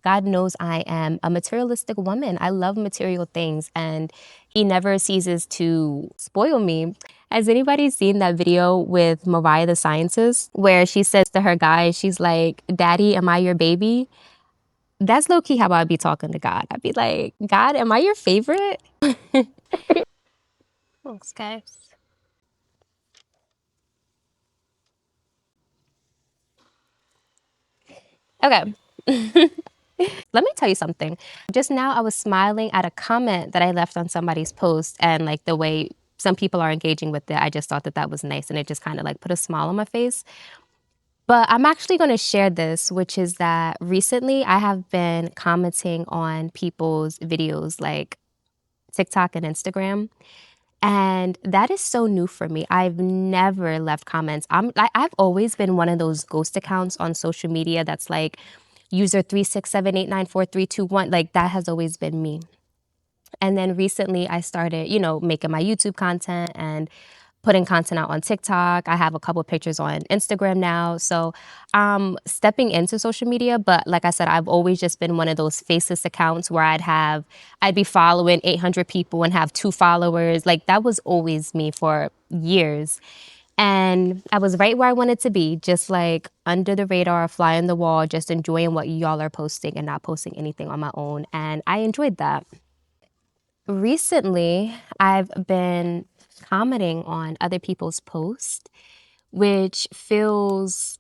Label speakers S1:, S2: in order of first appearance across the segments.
S1: God knows I am a materialistic woman. I love material things, and he never ceases to spoil me. Has anybody seen that video with Mariah the Scientist where she says to her guy, she's like, "Daddy, am I your baby?" That's low-key how I'd be talking to God. I'd be like, "God, am I your favorite?" Thanks, guys. Okay. Let me tell you something. Just now I was smiling at a comment that I left on somebody's post, and like the way some people are engaging with it, I just thought that that was nice, and it just kind of like put a smile on my face. But I'm actually going to share this, which is that recently I have been commenting on people's videos like TikTok and Instagram. And that is so new for me. I've never left comments. I've always been one of those ghost accounts on social media that's like user 367894321. Like that has always been me. And then recently I started, making my YouTube content and putting content out on TikTok. I have a couple pictures on Instagram now. So stepping into social media, but like I said, I've always just been one of those faceless accounts where I'd be following 800 people and have 2 followers. Like that was always me for years. And I was right where I wanted to be, just like under the radar, fly on the wall, just enjoying what y'all are posting and not posting anything on my own. And I enjoyed that. Recently, I've been commenting on other people's posts, which feels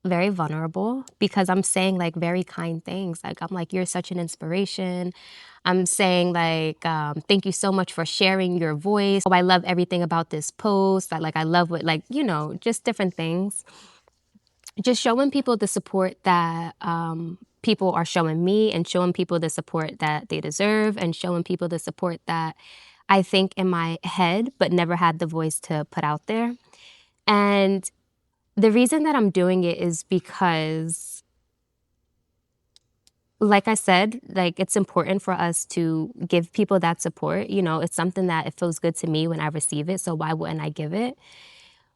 S1: very vulnerable because I'm saying like very kind things. Like, I'm like, "You're such an inspiration." I'm saying like, "Thank you so much for sharing your voice. Oh, I love everything about this post. I love what, like, just different things." Just showing people the support that people are showing me, and showing people the support that they deserve, and showing people the support that I think in my head, but never had the voice to put out there. And the reason that I'm doing it is because, like I said, like it's important for us to give people that support. It's something that it feels good to me when I receive it. So why wouldn't I give it?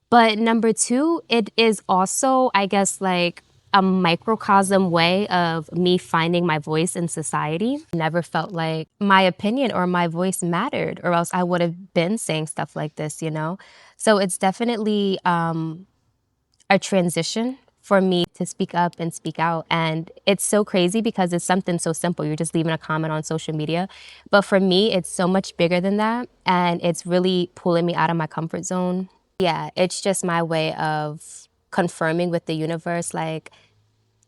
S1: But number two, it is also, I guess, like a microcosm way of me finding my voice in society. Never felt like my opinion or my voice mattered, or else I would have been saying stuff like this. So it's definitely a transition for me to speak up and speak out. And it's so crazy because it's something so simple. You're just leaving a comment on social media. But for me, it's so much bigger than that. And it's really pulling me out of my comfort zone. Yeah, it's just my way of confirming with the universe, like,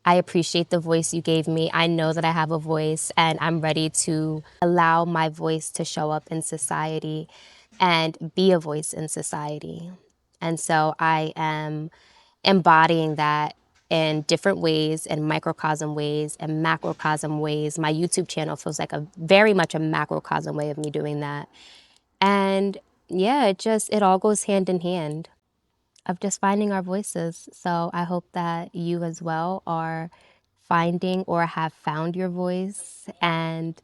S1: I appreciate the voice you gave me. I know that I have a voice, and I'm ready to allow my voice to show up in society and be a voice in society. And so I am embodying that in different ways, in microcosm ways and macrocosm ways. My YouTube channel feels like a very much a macrocosm way of me doing that. And yeah, it all goes hand in hand of just finding our voices. So I hope that you as well are finding or have found your voice, and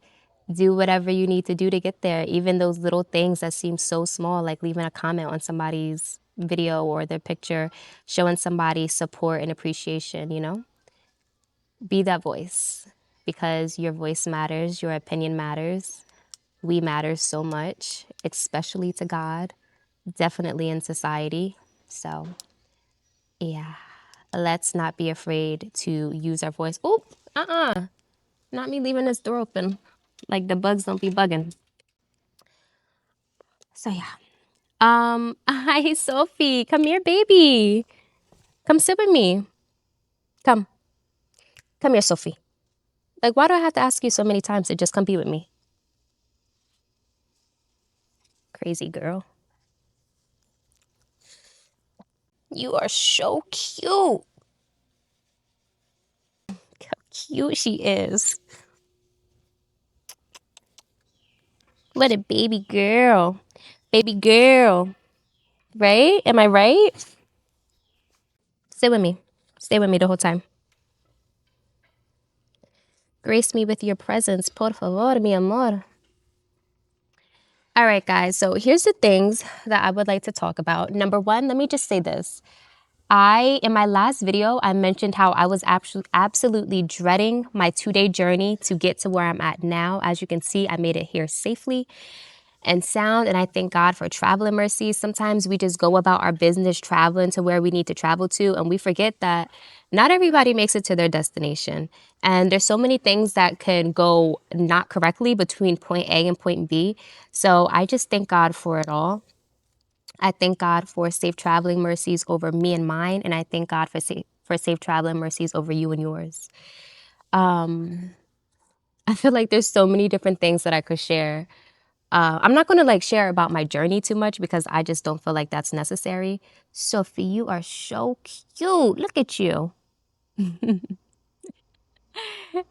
S1: do whatever you need to do to get there. Even those little things that seem so small, like leaving a comment on somebody's video or their picture, showing somebody support and appreciation. Be that voice, because your voice matters, your opinion matters. We matter so much, especially to God, definitely in society. So yeah, let's not be afraid to use our voice. Oh, not me leaving this door open. Like the bugs don't be bugging. So yeah. Hi Sophie. Come here, baby. Come sit with me. Come. Come here, Sophie. Like, why do I have to ask you so many times to just come be with me? Crazy girl. You are so cute. How cute she is. What a baby girl. Baby girl. Right? Am I right? Sit with me. Stay with me the whole time. Grace me with your presence. Por favor, mi amor. All right, guys. So here's the things that I would like to talk about. Number one, let me just say this. In my last video, I mentioned how I was absolutely dreading my 2-day journey to get to where I'm at now. As you can see, I made it here safely and sound, and I thank God for traveling mercies. Sometimes we just go about our business traveling to where we need to travel to, and we forget that not everybody makes it to their destination. And there's so many things that can go not correctly between point A and point B. So I just thank God for it all. I thank God for safe traveling mercies over me and mine, and I thank God for safe traveling mercies over you and yours. I feel like there's so many different things that I could share. I'm not going to like share about my journey too much because I just don't feel like that's necessary. Sophie, you are so cute. Look at you.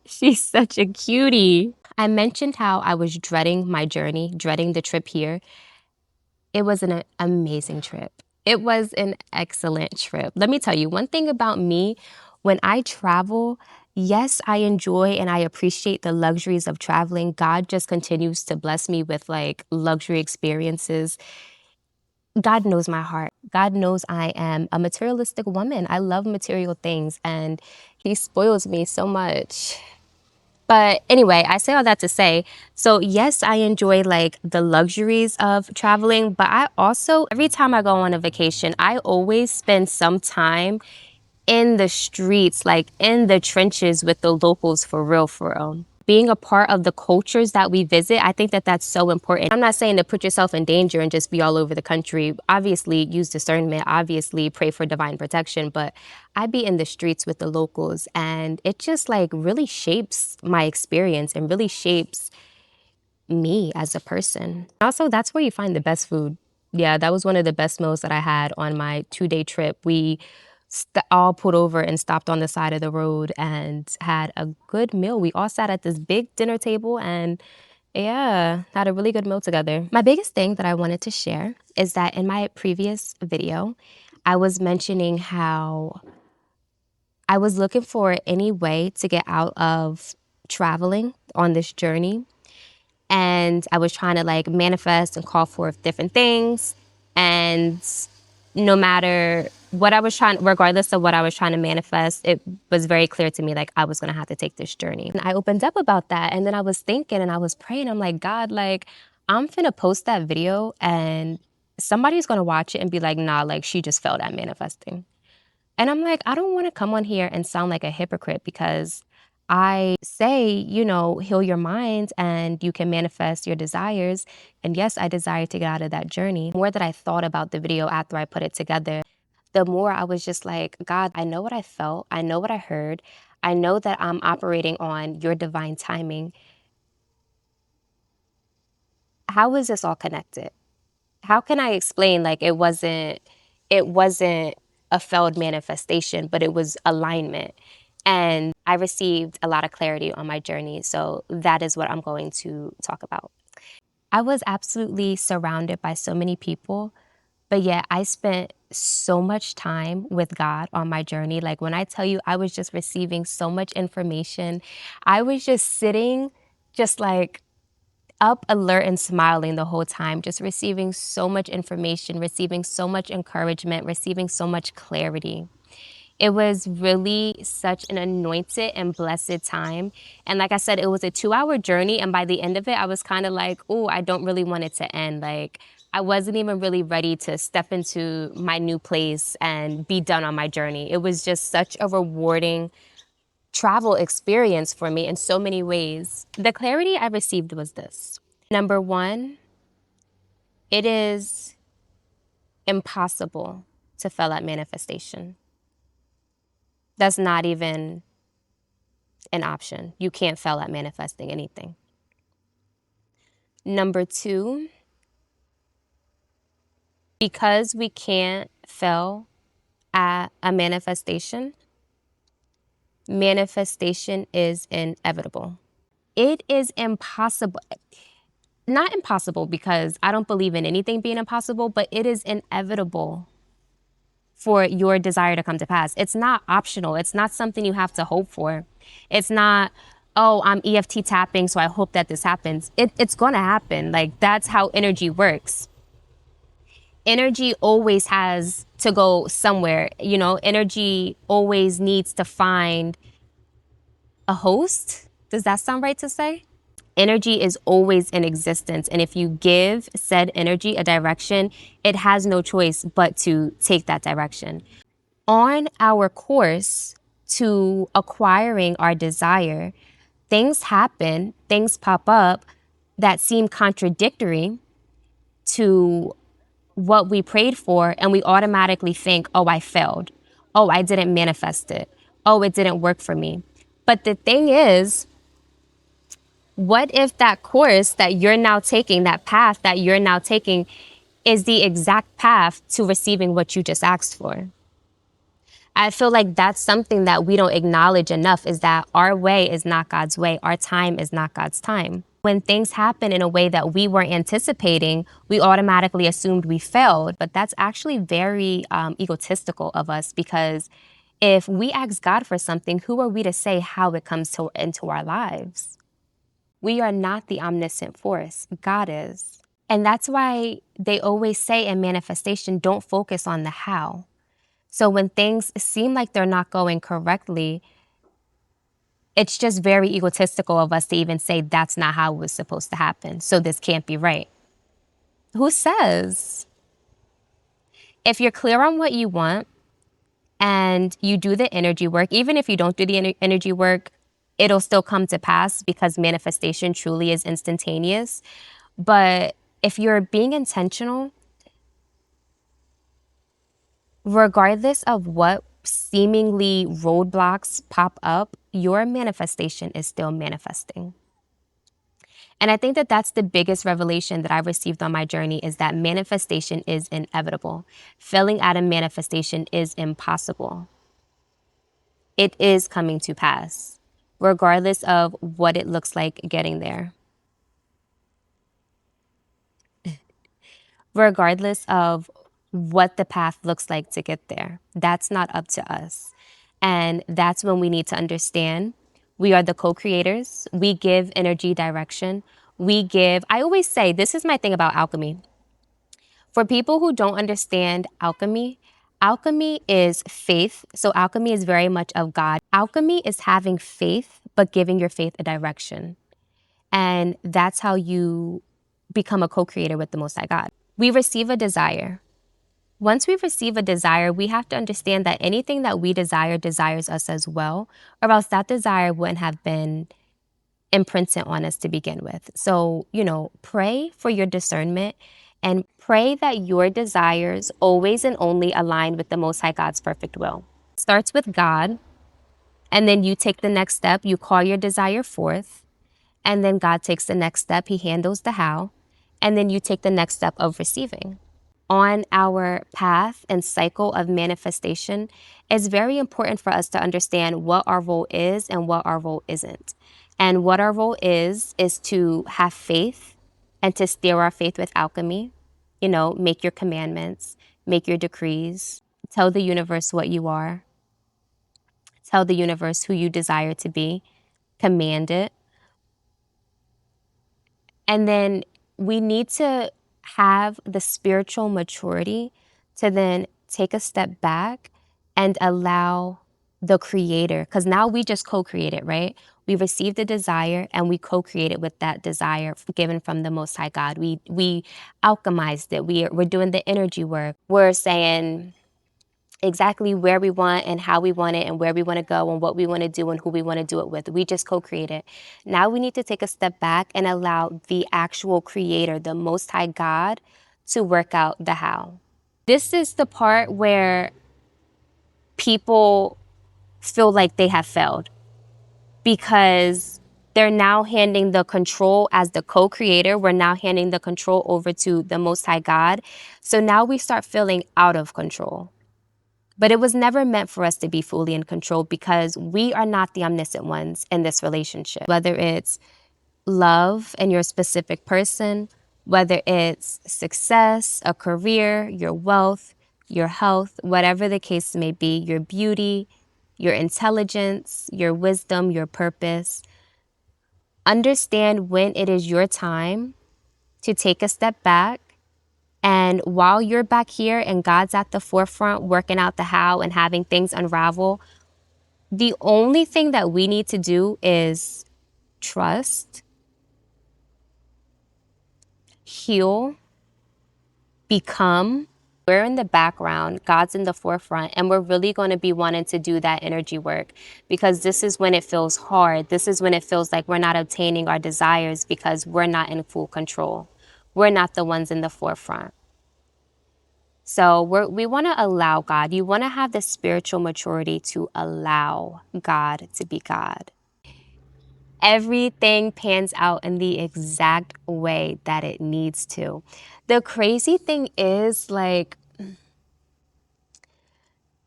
S1: She's such a cutie. I mentioned how I was dreading my journey, dreading the trip here. It was an amazing trip. It was an excellent trip. Let me tell you one thing about me. When I travel, yes, I enjoy and I appreciate the luxuries of traveling. God just continues to bless me with like luxury experiences. God knows my heart. God knows I am a materialistic woman. I love material things and He spoils me so much. But anyway, I say all that to say, so yes, I enjoy like the luxuries of traveling, but I also, every time I go on a vacation, I always spend some time in the streets, like in the trenches with the locals for real, for real. Being a part of the cultures that we visit, I think that that's so important. I'm not saying to put yourself in danger and just be all over the country. Obviously, use discernment, obviously pray for divine protection, but I be in the streets with the locals and it just like really shapes my experience and really shapes me as a person. Also, that's where you find the best food. Yeah, that was one of the best meals that I had on my 2-day trip. We all pulled over and stopped on the side of the road and had a good meal. We all sat at this big dinner table and yeah, had a really good meal together. My biggest thing that I wanted to share is that in my previous video, I was mentioning how I was looking for any way to get out of traveling on this journey. And I was trying to like manifest and call forth different things. And no matter what I was trying, regardless of what I was trying to manifest, it was very clear to me like I was gonna have to take this journey. And I opened up about that and then I was thinking and I was praying, I'm like, God, like I'm finna post that video and somebody's gonna watch it and be like, nah, like she just failed at manifesting. And I'm like, I don't wanna come on here and sound like a hypocrite because I say, you know, heal your mind and you can manifest your desires. And yes, I desire to get out of that journey. The more that I thought about the video after I put it together, the more I was just like, God, I know what I felt. I know what I heard. I know that I'm operating on your divine timing. How is this all connected? How can I explain like it wasn't a failed manifestation, but it was alignment. And I received a lot of clarity on my journey. So that is what I'm going to talk about. I was absolutely surrounded by so many people, but yet I spent so much time with God on my journey. Like when I tell you I was just receiving so much information, I was just sitting just like up, alert, and smiling the whole time, just receiving so much information, receiving so much encouragement, receiving so much clarity. It was really such an anointed and blessed time. And like I said, it was a 2-hour journey. And by the end of it, I was kind of like, oh, I don't really want it to end. Like, I wasn't even really ready to step into my new place and be done on my journey. It was just such a rewarding travel experience for me in so many ways. The clarity I received was this. Number one, it is impossible to fail at manifestation. That's not even an option. You can't fail at manifesting anything. Number two, because we can't fail at a manifestation, manifestation is inevitable. It is impossible. Not impossible because I don't believe in anything being impossible, but it is inevitable for your desire to come to pass. It's not optional. It's not something you have to hope for. It's not, oh, I'm EFT tapping, so I hope that this happens. It's going to happen. Like, that's how energy works. energy always has to go somewhere. You know, energy always needs to find a host. Does that sound right to say? Energy is always in existence. And if you give said energy a direction, it has no choice but to take that direction. On our course to acquiring our desire, things happen, things pop up that seem contradictory to what we prayed for, and we automatically think, oh, I failed. Oh, I didn't manifest it. Oh, it didn't work for me. But the thing is, what if that course that you're now taking, that path that you're now taking, is the exact path to receiving what you just asked for? I feel like that's something that we don't acknowledge enough, is that our way is not God's way. Our time is not God's time. When things happen in a way that we weren't anticipating, we automatically assumed we failed. But that's actually very egotistical of us, because if we ask God for something, who are we to say how it comes into our lives? We are not the omniscient force. God is. And that's why they always say in manifestation, don't focus on the how. So when things seem like they're not going correctly, it's just very egotistical of us to even say that's not how it was supposed to happen, so this can't be right. Who says? If you're clear on what you want and you do the energy work, even if you don't do the energy work, it'll still come to pass, because manifestation truly is instantaneous. But if you're being intentional, regardless of what seemingly roadblocks pop up, your manifestation is still manifesting. And I think that that's the biggest revelation that I've received on my journey, is that manifestation is inevitable. Failing at a manifestation is impossible. It is coming to pass, regardless of what it looks like getting there. Regardless of what the path looks like to get there. That's not up to us. And that's when we need to understand we are the co-creators. We give energy direction. I always say, this is my thing about alchemy. For people who don't understand alchemy, alchemy is faith. So alchemy is very much of God. Alchemy is having faith, but giving your faith a direction. And that's how you become a co-creator with the Most High God. We receive a desire. Once we receive a desire, we have to understand that anything that we desire desires us as well, or else that desire wouldn't have been imprinted on us to begin with. So, pray for your discernment and pray that your desires always and only align with the Most High God's perfect will. It starts with God, and then you take the next step. You call your desire forth, and then God takes the next step. He handles the how, and then you take the next step of receiving. On our path and cycle of manifestation, it's very important for us to understand what our role is and what our role isn't. And what our role is to have faith and to steer our faith with alchemy. Make your commandments, make your decrees, tell the universe what you are, tell the universe who you desire to be, command it. And then we need to have the spiritual maturity to then take a step back and allow the creator, because now we just co-create it, right? We received a desire and we co-create it with that desire given from the Most High God. We alchemized it. We're doing the energy work. We're saying exactly where we want and how we want it and where we want to go and what we want to do and who we want to do it with. We just co-create it. Now we need to take a step back and allow the actual creator, the Most High God, to work out the how. This is the part where people feel like they have failed, because they're now handing the control as the co-creator. We're now handing the control over to the Most High God. So now we start feeling out of control. But it was never meant for us to be fully in control, because we are not the omniscient ones in this relationship. Whether it's love and your specific person, whether it's success, a career, your wealth, your health, whatever the case may be, your beauty, your intelligence, your wisdom, your purpose. Understand when it is your time to take a step back And while you're back here and God's at the forefront working out the how and having things unravel, the only thing that we need to do is trust, heal, become. We're in the background, God's in the forefront, and we're really going to be wanting to do that energy work, because this is when it feels hard. This is when it feels like we're not obtaining our desires because we're not in full control. We're not the ones in the forefront. So we want to allow God. You want to have the spiritual maturity to allow God to be God. Everything pans out in the exact way that it needs to. The crazy thing is, like,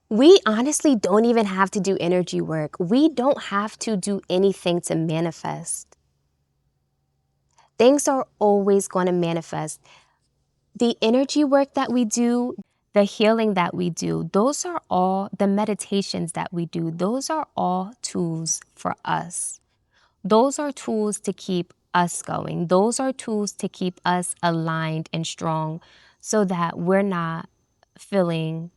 S1: we honestly don't even have to do energy work. We don't have to do anything to manifest. Things are always going to manifest. The energy work that we do, the healing that we do, those are all the meditations that we do. Those are all tools for us. Those are tools to keep us going. Those are tools to keep us aligned and strong so that we're not feeling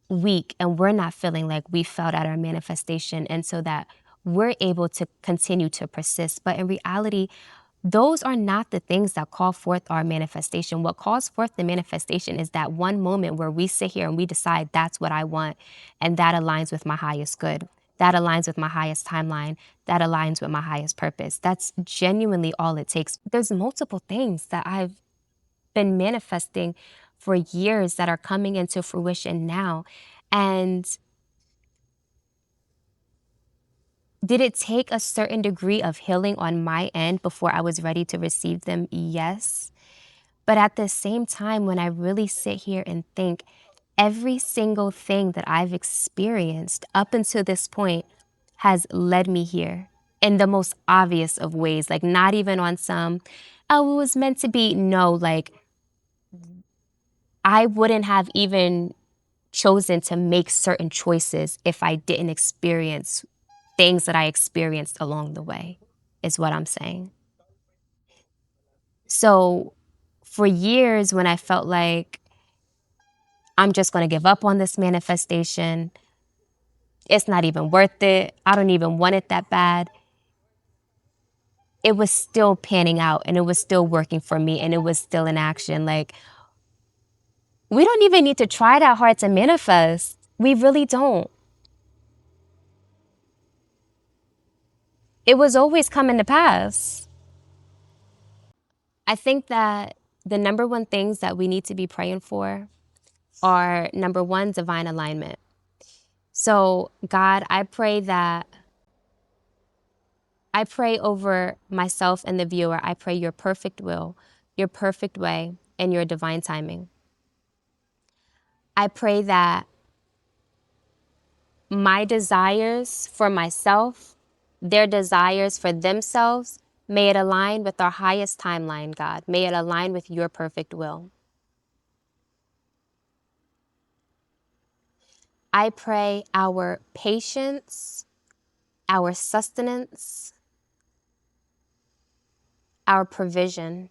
S1: weak and we're not feeling like we failed at our manifestation, and so that we're able to continue to persist. But in reality, those are not the things that call forth our manifestation. What calls forth the manifestation is that one moment where we sit here and we decide that's what I want, and that aligns with my highest good. That aligns with my highest timeline. That aligns with my highest purpose. That's genuinely all it takes. There's multiple things that I've been manifesting for years that are coming into fruition now. And did it take a certain degree of healing on my end before I was ready to receive them? Yes. But at the same time, when I really sit here and think, every single thing that I've experienced up until this point has led me here in the most obvious of ways. Like, not even on some, oh, it was meant to be. No, like, I wouldn't have even chosen to make certain choices if I didn't experience things that I experienced along the way, is what I'm saying. So for years, when I felt like I'm just going to give up on this manifestation, it's not even worth it, I don't even want it that bad, it was still panning out and it was still working for me and it was still in action. Like, we don't even need to try that hard to manifest. We really don't. It was always coming to pass. I think that the number one things that we need to be praying for are, number one, divine alignment. So, God, I pray over myself and the viewer, I pray your perfect will, your perfect way, and your divine timing. I pray that my desires for myself, their desires for themselves, may it align with our highest timeline, God. May it align with your perfect will. I pray our patience, our sustenance, our provision,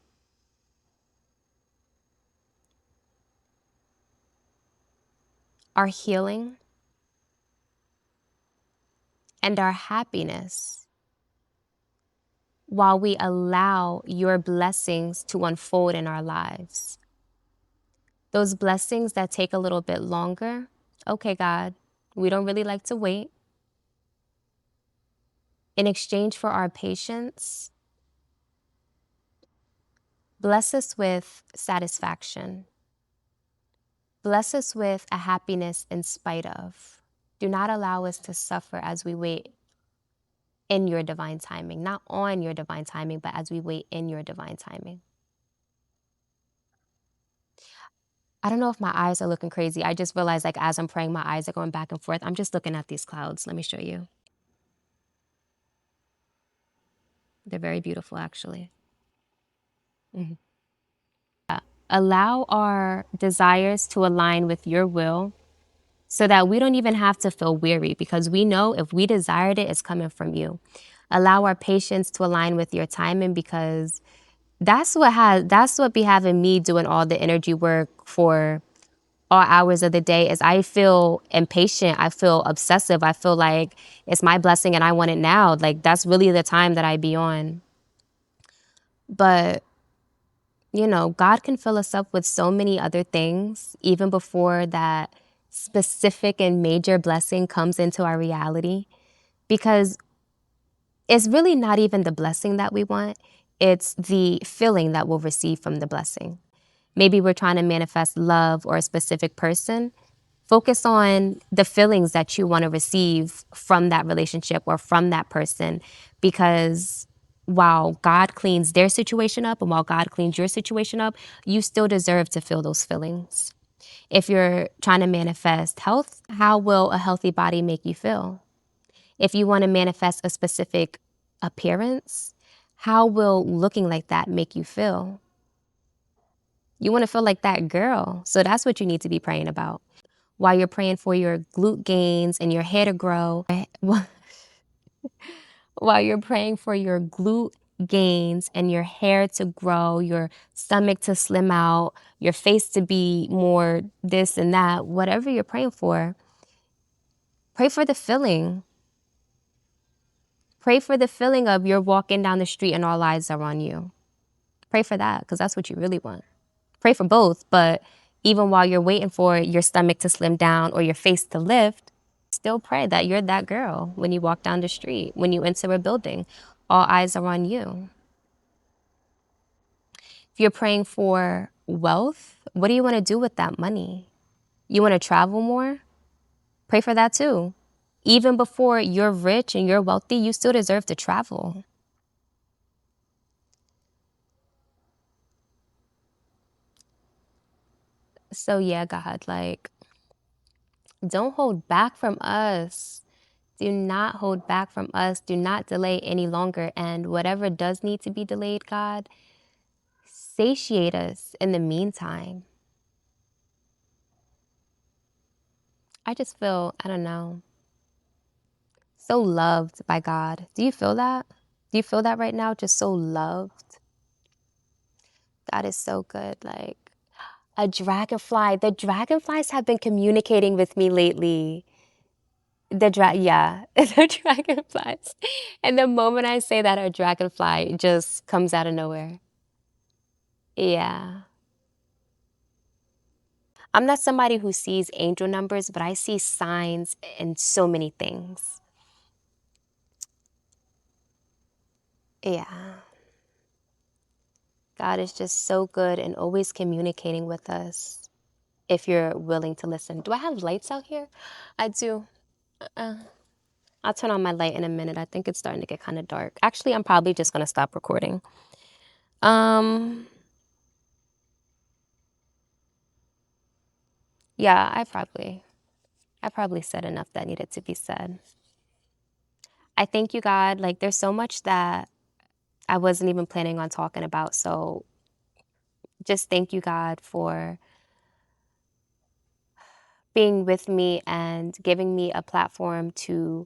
S1: our healing, and our happiness while we allow your blessings to unfold in our lives. Those blessings that take a little bit longer, okay, God, we don't really like to wait. In exchange for our patience, bless us with satisfaction. Bless us with a happiness in spite of. Do not allow us to suffer as we wait in your divine timing, not on your divine timing, but as we wait in your divine timing. I don't know if my eyes are looking crazy. I just realized, like, as I'm praying, my eyes are going back and forth. I'm just looking at these clouds. Let me show you. They're very beautiful, actually. Mhm. Allow our desires to align with your will so that we don't even have to feel weary, because we know if we desired it, it's coming from you. Allow our patience to align with your timing, because that's what be having me doing all the energy work for all hours of the day is I feel impatient. I feel obsessive. I feel like it's my blessing and I want it now. Like that's really the time that I be on. But, God can fill us up with so many other things even before that specific and major blessing comes into our reality because it's really not even the blessing that we want. It's the feeling that we'll receive from the blessing. Maybe we're trying to manifest love or a specific person. Focus on the feelings that you want to receive from that relationship or from that person because while God cleans their situation up and while God cleans your situation up, you still deserve to feel those feelings. If you're trying to manifest health, how will a healthy body make you feel? If you want to manifest a specific appearance, how will looking like that make you feel? You want to feel like that girl. So that's what you need to be praying about. While you're praying for your glute gains and your hair to grow, while you're praying for your glute gains and your hair to grow, your stomach to slim out, your face to be more this and that, whatever you're praying for, pray for the feeling. Pray for the feeling of you're walking down the street and all eyes are on you. Pray for that because that's what you really want. Pray for both, but even while you're waiting for your stomach to slim down or your face to lift, still pray that you're that girl when you walk down the street, when you enter a building, all eyes are on you. If you're praying for wealth, what do you want to do with that money? You want to travel more? Pray for that too. Even before you're rich and you're wealthy, you still deserve to travel. So yeah, God, like, don't hold back from us. Do not hold back from us. Do not delay any longer. And whatever does need to be delayed, God, satiate us in the meantime. I just feel, I don't know, so loved by God. Do you feel that? Do you feel that right now? Just so loved? God is so good. Like a dragonfly. The dragonflies have been communicating with me lately. Yeah, the dragonflies. And the moment I say that, a dragonfly just comes out of nowhere. Yeah. I'm not somebody who sees angel numbers, but I see signs in so many things. Yeah. God is just so good and always communicating with us if you're willing to listen. Do I have lights out here? I do. I'll turn on my light in a minute. I think it's starting to get kind of dark. Actually, I'm probably just going to stop recording. Um, yeah, I probably said enough that needed to be said. I thank you, God. Like, there's so much that I wasn't even planning on talking about. So just thank you, God, for being with me and giving me a platform to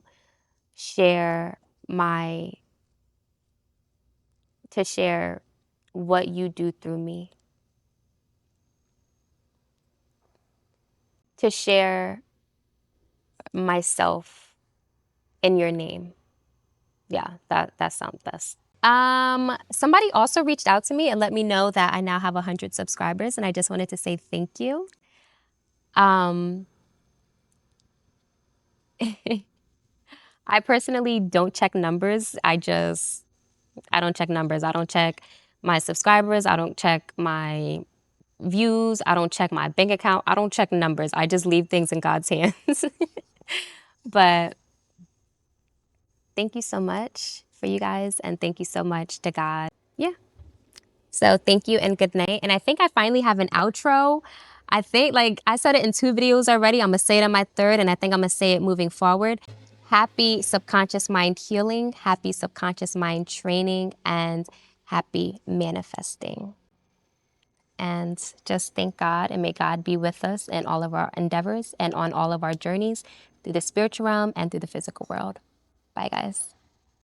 S1: share my, to share what you do through me, to share myself in your name. Yeah, that sounds best. Somebody also reached out to me and let me know that I now have 100 subscribers, and I just wanted to say thank you. Um, I personally don't check numbers. I don't check numbers. I don't check my subscribers. I don't check my views. I don't check my bank account. I don't check numbers. I just leave things in God's hands. But thank you so much for you guys, and thank you so much to God. Yeah. So thank you and good night. And I think I finally have an outro. I think like I said it in 2 videos already. I'm gonna say it on my 3rd, and I think I'm gonna say it moving forward. Happy subconscious mind healing, happy subconscious mind training, and happy manifesting. And just thank God, and may God be with us in all of our endeavors and on all of our journeys through the spiritual realm and through the physical world. Bye, guys.